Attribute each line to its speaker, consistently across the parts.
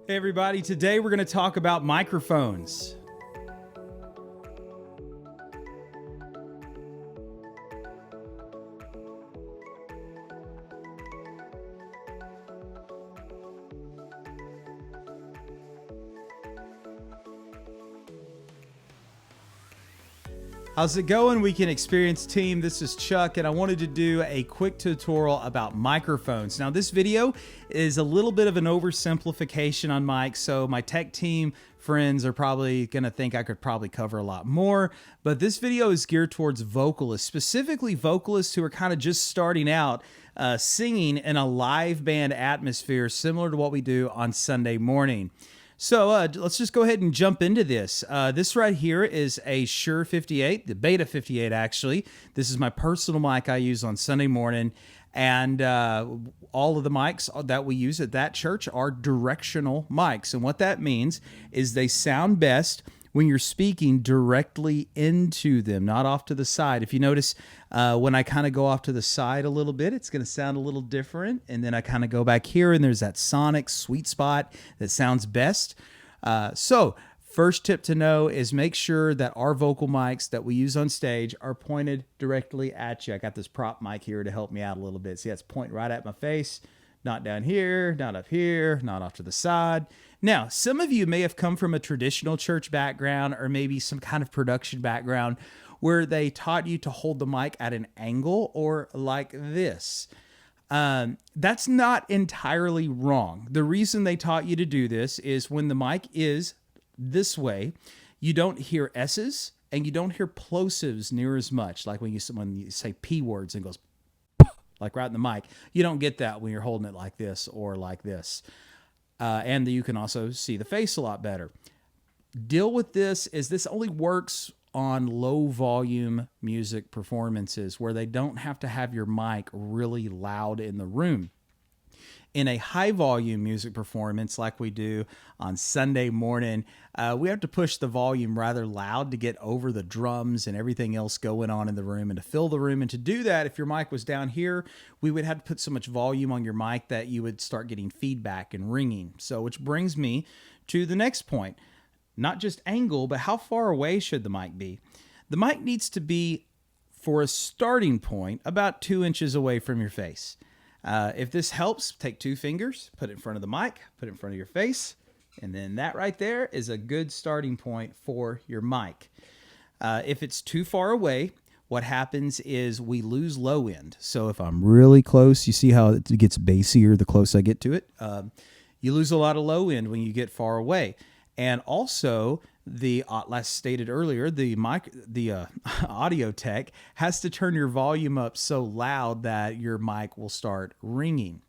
Speaker 1: Hey everybody, today we're going to talk about microphones. How's it going, Weekend Experience team? This is Chuck, and I wanted to do a quick tutorial about microphones. Now, this video is a little bit of an oversimplification on mics, so my tech team friends are probably going to think I could probably cover a lot more, but this video is geared towards vocalists, specifically vocalists who are kind of just starting out singing in a live band atmosphere similar to what we do on Sunday morning. So let's just go ahead and jump into this. This right here is a Shure 58, the Beta 58 actually. This is my personal mic I use on Sunday morning. And all of the mics that we use at That.church are directional mics. And what that means is they sound best when you're speaking directly into them, not off to the side. If you notice, when I kind of go off to the side a little bit, it's going to sound a little different. And then I kind of go back here and there's that sonic sweet spot that sounds best. So first tip to know is make sure that our vocal mics that we use on stage are pointed directly at you. I got this prop mic here to help me out a little bit. See, it's pointing right at my face. Not down here, not up here, not off to the side. Now, some of you may have come from a traditional church background or maybe some kind of production background where they taught you to hold the mic at an angle or like this. That's not entirely wrong. The reason they taught you to do this is when the mic is this way, you don't hear S's and you don't hear plosives near as much. Like when you say P words and it goes like right in the mic. You don't get that when you're holding it like this or like this. And you can also see the face a lot better. Deal with this is this only works on low volume music performances where they don't have to have your mic really loud in the room. In a high volume music performance like we do on Sunday morning, we have to push the volume rather loud to get over the drums and everything else going on in the room and to fill the room. And to do that, if your mic was down here, we would have to put so much volume on your mic that you would start getting feedback and ringing. So which brings me to the next point. Not just angle, but how far away should the mic be? The mic needs to be, for a starting point, about 2 inches away from your face. If this helps, take 2 fingers, put it in front of the mic, put it in front of your face, and then that right there is a good starting point for your mic. If it's too far away, what happens is we lose low end. So if I'm really close, you see how it gets bassier the closer I get to it? You lose a lot of low end when you get far away. And also, the last stated earlier, the audio tech has to turn your volume up so loud that your mic will start ringing.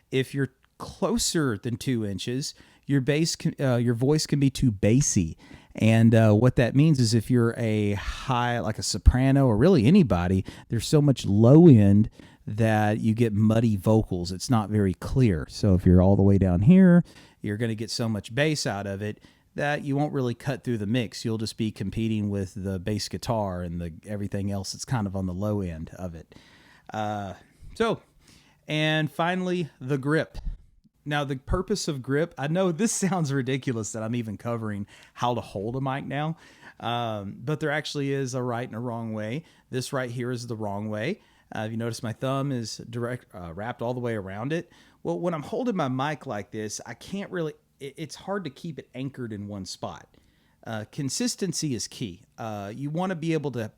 Speaker 1: If you're closer than 2 inches, your voice can be too bassy. And what that means is if you're a high, like a soprano or really anybody, there's so much low end that you get muddy vocals. It's not very clear. So if you're all the way down here, you're going to get so much bass out of it that you won't really cut through the mix. You'll just be competing with the bass guitar and everything else that's kind of on the low end of it. And finally, the grip. Now, the purpose of grip, I know this sounds ridiculous that I'm even covering how to hold a mic now, but there actually is a right and a wrong way. This right here is the wrong way. If you notice, my thumb is wrapped all the way around it. Well, when I'm holding my mic like this, I can't really, it's hard to keep it anchored in one spot. Consistency is key. You want to be able to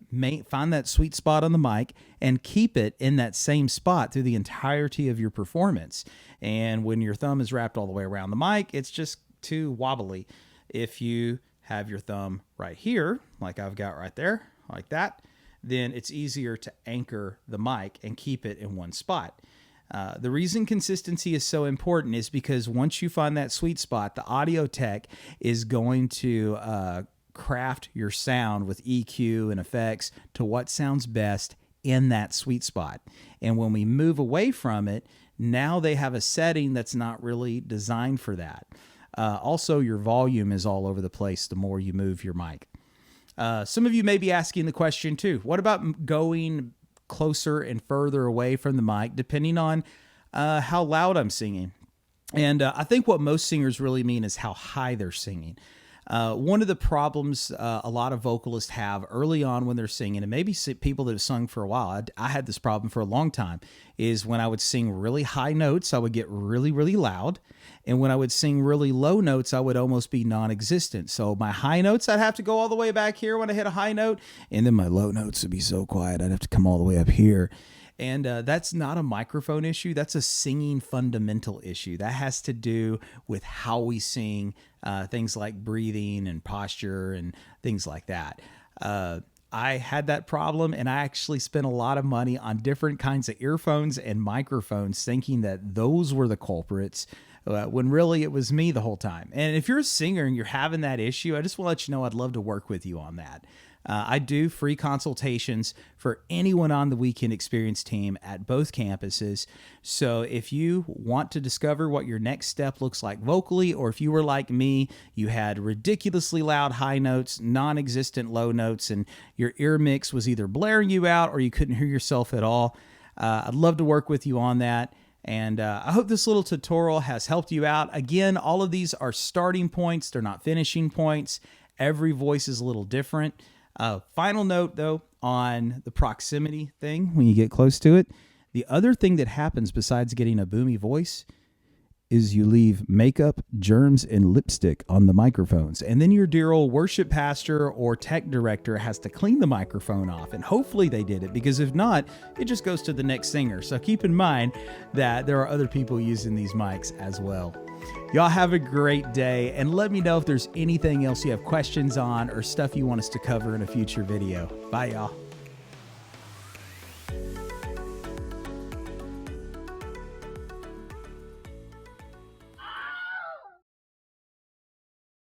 Speaker 1: find that sweet spot on the mic and keep it in that same spot through the entirety of your performance. And when your thumb is wrapped all the way around the mic, it's just too wobbly. If you have your thumb right here, like I've got right there, like that, then it's easier to anchor the mic and keep it in one spot. The reason consistency is so important is because once you find that sweet spot, the audio tech is going to craft your sound with EQ and effects to what sounds best in that sweet spot. And when we move away from it, now they have a setting that's not really designed for that. Also, your volume is all over the place the more you move your mic. Some of you may be asking the question too, what about going closer and further away from the mic, depending on how loud I'm singing? And I think what most singers really mean is how high they're singing. One of the problems a lot of vocalists have early on when they're singing, and maybe people that have sung for a while, I had this problem for a long time, is when I would sing really high notes, I would get really, really loud. And when I would sing really low notes, I would almost be non-existent. So my high notes, I'd have to go all the way back here when I hit a high note, and then my low notes would be so quiet, I'd have to come all the way up here. And that's not a microphone issue. That's a singing fundamental issue. That has to do with how we sing, things like breathing and posture and things like that. I had that problem, and I actually spent a lot of money on different kinds of earphones and microphones thinking that those were the culprits, when really it was me the whole time. And if you're a singer and you're having that issue, I just want to let you know I'd love to work with you on that. I do free consultations for anyone on the Weekend Experience team at both campuses. So if you want to discover what your next step looks like vocally, or if you were like me, you had ridiculously loud high notes, non-existent low notes, and your ear mix was either blaring you out or you couldn't hear yourself at all, I'd love to work with you on that. And I hope this little tutorial has helped you out. Again, all of these are starting points. They're not finishing points. Every voice is a little different. Final note, though, on the proximity thing, when you get close to it, the other thing that happens besides getting a boomy voice is you leave makeup, germs, and lipstick on the microphones. And then your dear old worship pastor or tech director has to clean the microphone off. And hopefully they did it, because if not, it just goes to the next singer. So keep in mind that there are other people using these mics as well. Y'all have a great day, and let me know if there's anything else you have questions on or stuff you want us to cover in a future video. Bye, y'all.